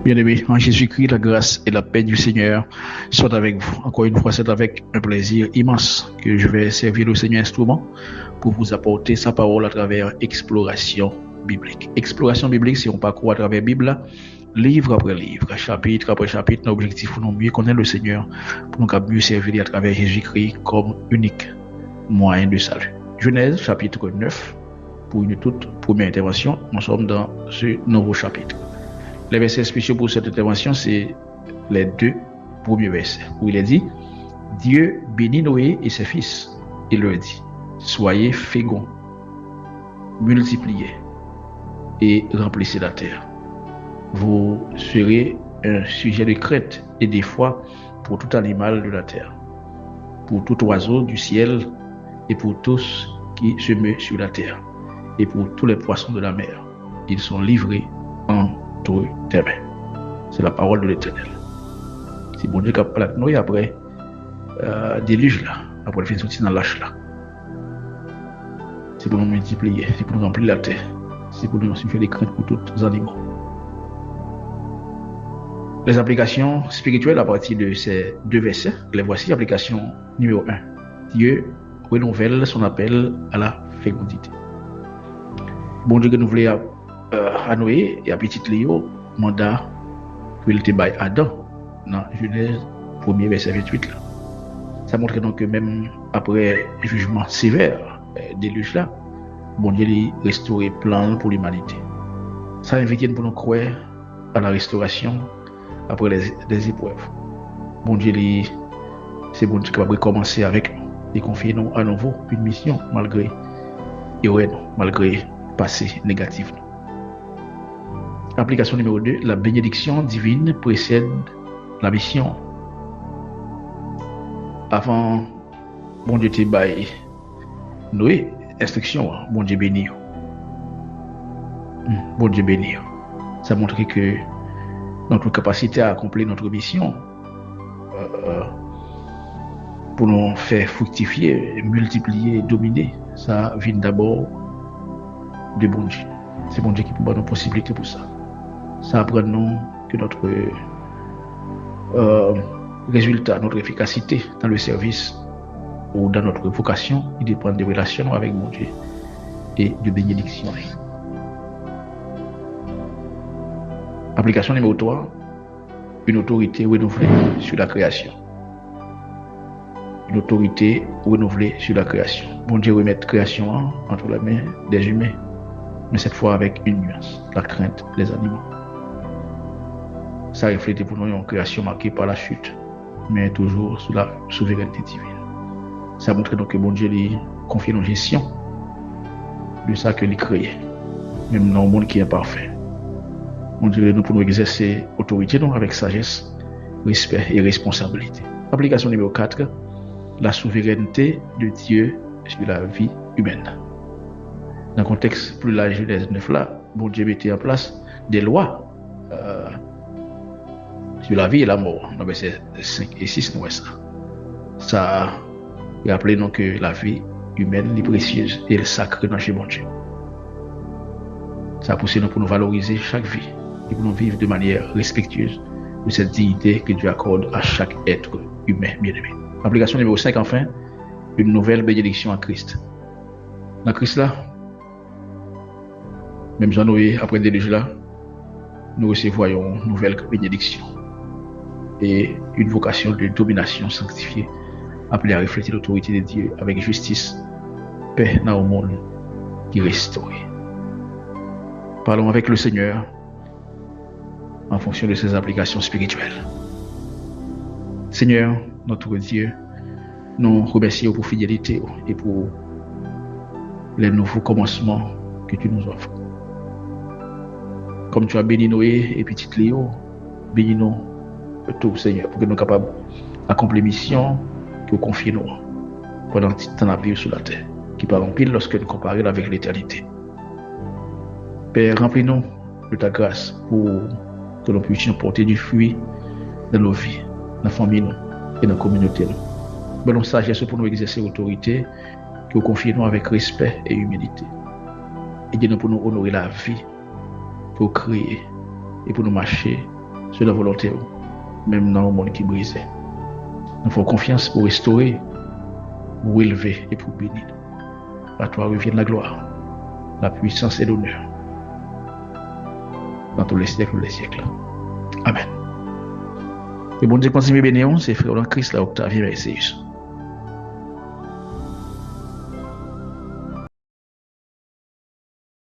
Bien-aimés, en Jésus-Christ, la grâce et la paix du Seigneur soient avec vous. Encore une fois, c'est avec un plaisir immense que je vais servir le Seigneur instrument pour vous apporter sa parole à travers exploration biblique. Exploration biblique, c'est un parcours à travers la Bible, livre après livre, chapitre après chapitre. Notre objectif pour nous mieux connaître le Seigneur, pour nous mieux servir à travers Jésus-Christ comme unique moyen de salut. Genèse, chapitre 9, pour une toute première intervention, nous sommes dans ce nouveau chapitre. Les versets spéciaux pour cette intervention, c'est les deux premiers versets, où il est dit « Dieu bénit Noé et ses fils, et leur dit, soyez féconds, multipliez et remplissez la terre. Vous serez un sujet de crainte et d'effroi pour tout animal de la terre, pour tout oiseau du ciel et pour tous qui se meuvent sur la terre, et pour tous les poissons de la mer. Ils sont livrés entre tes mains. » C'est la parole de l'Éternel. C'est bon Dieu qui a parlé avec Noé après déluge là, après le fin de sortir dans l'âge là. C'est pour nous multiplier, c'est pour nous remplir la terre, c'est pour nous suffire des craintes pour tous les animaux. Les applications spirituelles à partir de ces deux versets, les voici. Application numéro 1. Dieu renouvelle son appel à la fécondité. Bon Dieu renouvelé à Noé et à petit Léo, mandat qu'il te baille Adam dans Genèse 1er verset 28 là. Ça montre donc que même après jugement sévère déluge là, bon Dieu a restauré plan pour l'humanité. Ça invite pour nous croire à la restauration après les épreuves. Bon Dieu, c'est bon Dieu qui va recommencer avec nous et confier nous à nouveau une mission malgré malgré passé négatif. Application numéro 2, la bénédiction divine précède la mission. Avant, bon Dieu te baille Noé, instruction, bon Dieu béni. Bon Dieu béni. Ça montre que notre capacité à accomplir notre mission pour nous faire fructifier, multiplier, dominer, ça vient d'abord de bon Dieu. C'est bon Dieu qui peut nous donner possibilité pour ça. Ça apprend nous que notre résultat, notre efficacité dans le service ou dans notre vocation, il dépend des relations avec mon Dieu et de bénédiction. Application numéro 3, une autorité renouvelée sur la création. Une autorité renouvelée sur la création. Bon Dieu remet la création entre les mains des humains, mais cette fois avec une nuance, la crainte des animaux. Ça reflète pour nous une création marquée par la chute, mais toujours sous la souveraineté divine. Ça montre donc que bon Dieu lui confie une gestion de ça que lui créé, même dans un monde qui est imparfait. Bon Dieu nous pour nous exercer autorité donc avec sagesse, respect et responsabilité. Application numéro 4, la souveraineté de Dieu sur la vie humaine. Dans le contexte plus large de Genèse 9 là, bon Dieu mettait en place des lois sur la vie et la mort. Dans versets 5 et 6, nous voyons ça. Ça rappelle donc que la vie humaine est précieuse et sacrée dans chez bon Dieu. Ça a poussé nous pour nous valoriser chaque vie et pour nous vivre de manière respectueuse de cette dignité que Dieu accorde à chaque être humain bien-aimé. Application numéro 5, enfin, une nouvelle bénédiction en Christ. Dans Christ là, même Jean-Noé, après le déluge là, nous recevons une nouvelle bénédiction et une vocation de domination sanctifiée, appelée à refléter l'autorité de Dieu avec justice, paix dans le monde qui est restauré. Parlons avec le Seigneur en fonction de ses applications spirituelles. Seigneur, notre Dieu, nous remercions pour fidélité et pour les nouveaux commencements que tu nous offres. Comme tu as béni Noé et petit Léo, bénis-nous tout, Seigneur, pour que nous soyons capables d'accomplir la mission que vous confiez nous pendant le temps à vivre sur la terre, qui part en pile lorsque nous comparons avec l'éternité. Père, remplis-nous de ta grâce pour que nous puissions porter du fruit dans nos vies, dans la famille et dans la communauté. Bonne sagesse pour nous exercer l'autorité que vous confiez nous avec respect et humilité. Aidez-nous pour nous honorer la vie, pour créer et pour nous marcher C'est la volonté, même dans le monde qui brisé. Nous faut confiance pour restaurer, pour élever et pour bénir. À toi revienne la gloire, la puissance et l'honneur. Dans tous les siècles des siècles. Amen. Et bon Dieu continue bénir, c'est frère dans Christ là, Octavien Mercedes.